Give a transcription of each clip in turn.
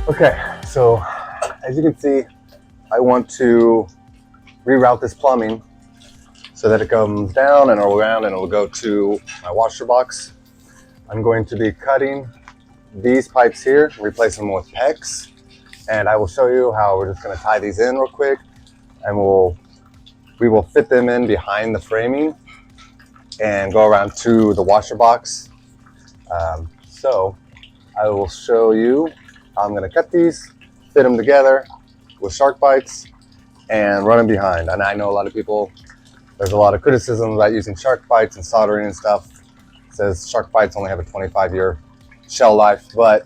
Okay, so as you can see, I want to reroute this plumbing so that it comes down and around and it'll go to my washer box. I'm going to be cutting these pipes here, replace them with PEX, and I will show you how we're just going to tie these in real quick, and we will fit them in behind the framing and go around to the washer box. So I will show you how I'm going to cut these, fit them together with Sharkbites, and run them behind. And I know a lot of people, there's a lot of criticism about using Sharkbites and soldering and stuff. It says Sharkbites only have a 25-year shell life, but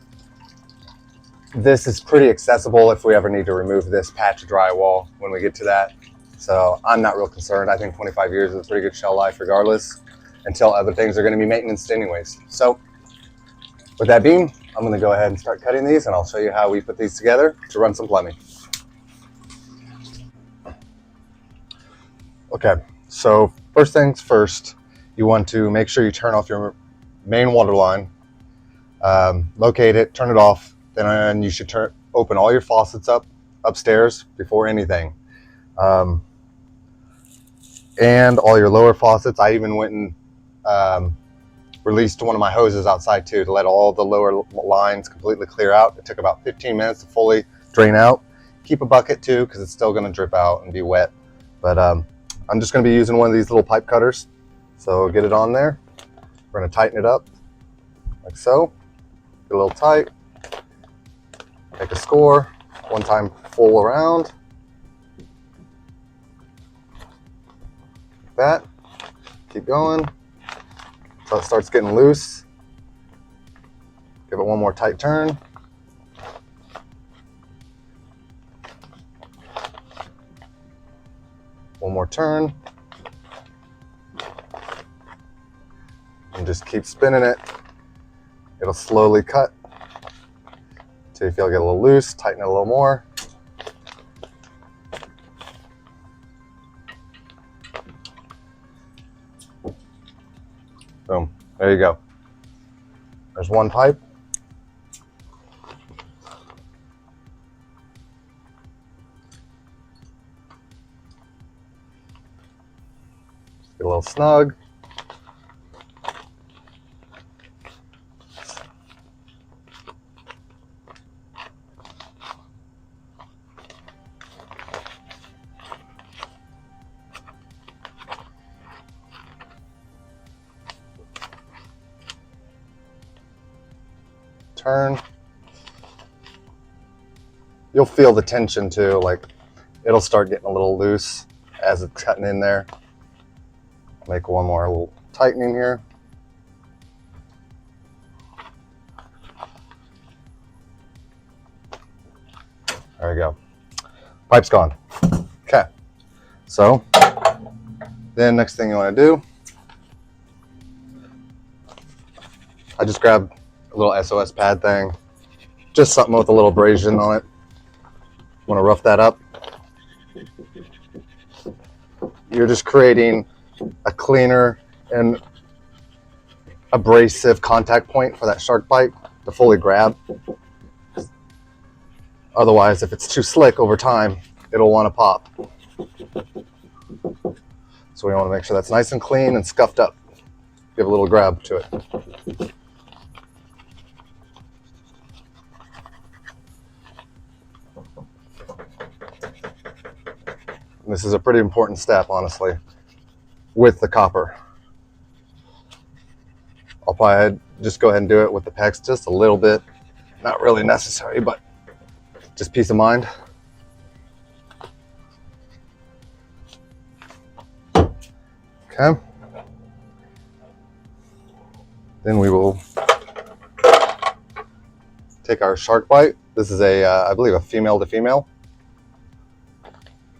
this is pretty accessible if we ever need to remove this patch of drywall when we get to that. So I'm not real concerned. I think 25 years is a pretty good shell life regardless, until other things are going to be maintenance anyways. So with that being, I'm going to go ahead and start cutting these, and I'll show you how we put these together to run some plumbing. Okay, so first things first, you want to make sure you turn off your main water line, locate it, turn it off, then you should open all your faucets upstairs before anything. And all your lower faucets. I even went and released one of my hoses outside too to let all the lower lines completely clear out. It took about 15 minutes to fully drain out. Keep a bucket too, because it's still going to drip out and be wet. But I'm just going to be using one of these little pipe cutters. So get it on there. We're going to tighten it up like so. Get a little tight. Take a score. One time full around. Like that. Keep going. So it starts getting loose. Give it one more tight turn. One more turn. And just keep spinning it. It'll slowly cut until you feel it get a little loose. Tighten it a little more. Boom. There you go. There's one pipe. Just get a little snug. Turn. You'll feel the tension too, like it'll start getting a little loose as it's cutting in there. Make one more little tightening here. There we go. Pipe's gone. Okay. So then next thing you want to do, I just grabbed a little SOS pad thing, just something with a little abrasion on it. Want to rough that up. You're just creating a cleaner and abrasive contact point for that Sharkbite to fully grab. Otherwise, if it's too slick over time, it'll want to pop. So we want to make sure that's nice and clean and scuffed up. Give a little grab to it. This is a pretty important step, honestly, with the copper. I'll probably just go ahead and do it with the PEX just a little bit. Not really necessary, but just peace of mind. Okay. Then we will take our Sharkbite. This is a, I believe, a female to female.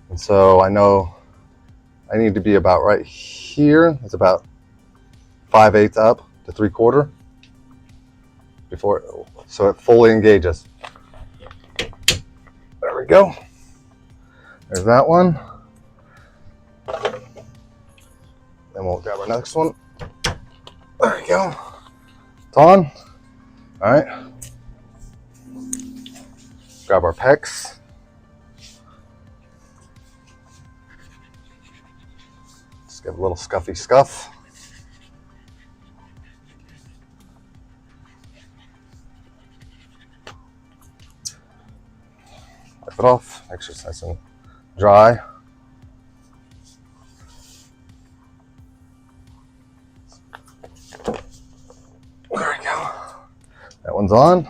And so I know I need to be about right here. It's about 5/8 up to 3/4 before, so it fully engages. There we go. There's that one. Then we'll grab our next one. There we go. It's on. All right. grab our Pex. Just give a little scuffy scuff. Wipe it off, make sure it's nice and dry. There we go. That one's on.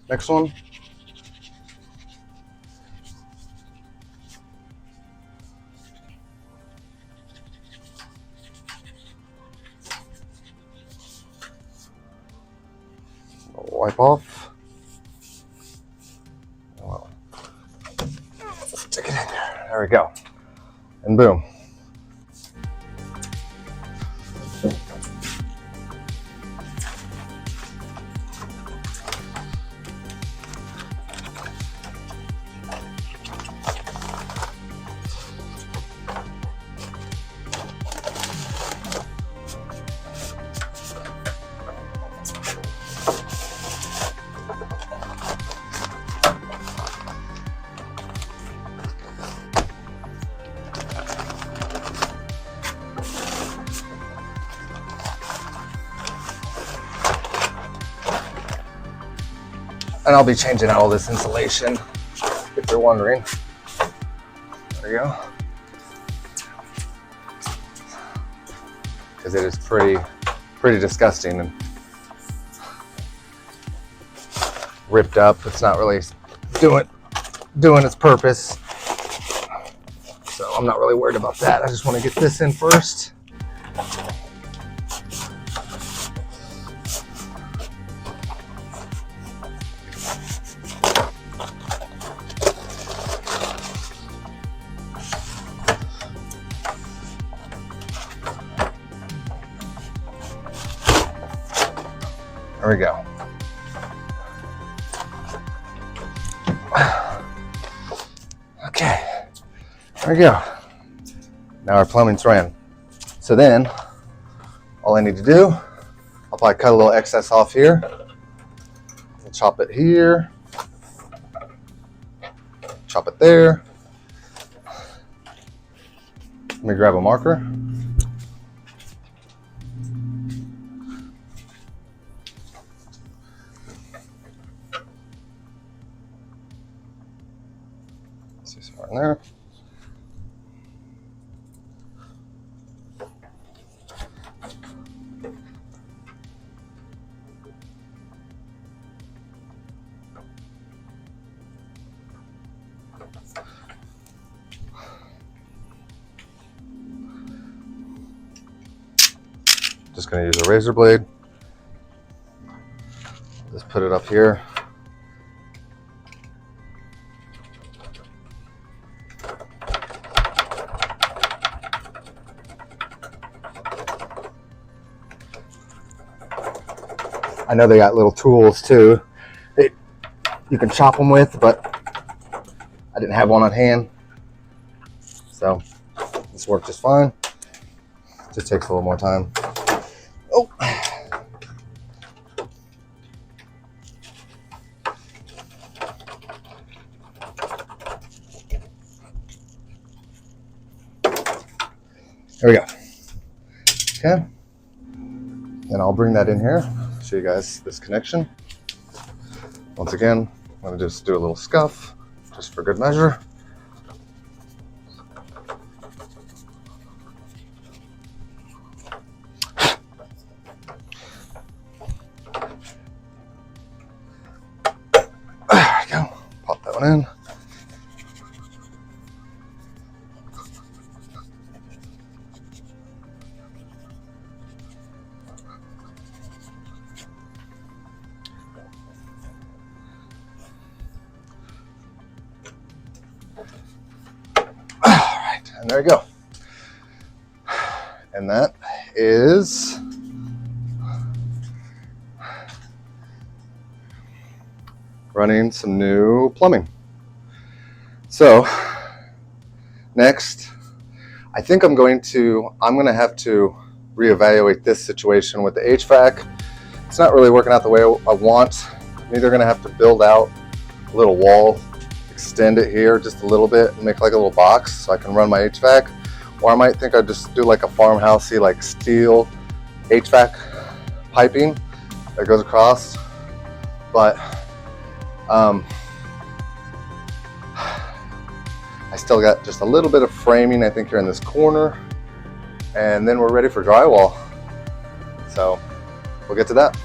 Next one. Wipe off. Well, stick it in there. There we go. And boom. And I'll be changing out all this insulation, if you're wondering. There you go. Because it is pretty disgusting and ripped up. It's not really doing its purpose. So I'm not really worried about that. I just want to get this in first. There we go. Okay, there we go. Now our plumbing's ran. So then, all I need to do, I'll probably cut a little excess off here. We'll chop it here. Chop it there. Let me grab a marker. In there. Just going to use a razor blade. Just put it up here. I know they got little tools too that you can chop them with, but I didn't have one on hand. So this worked just fine. Just takes a little more time. Oh. There we go. Okay. And I'll bring that in here. Show you guys this connection. Once again, I'm going to just do a little scuff, just for good measure. There we go. Pop that one in. And there you go. And that is running some new plumbing. So next, I think I'm going to have to reevaluate this situation with the HVAC it's not really working out the way I want. I'm either gonna have to build out a little wall, extend it here just a little bit, and make like a little box so I can run my HVAC, or I might think I'd just do like a farmhousey, like steel HVAC piping that goes across. But I still got just a little bit of framing, I think, here in this corner, and then we're ready for drywall. So we'll get to that.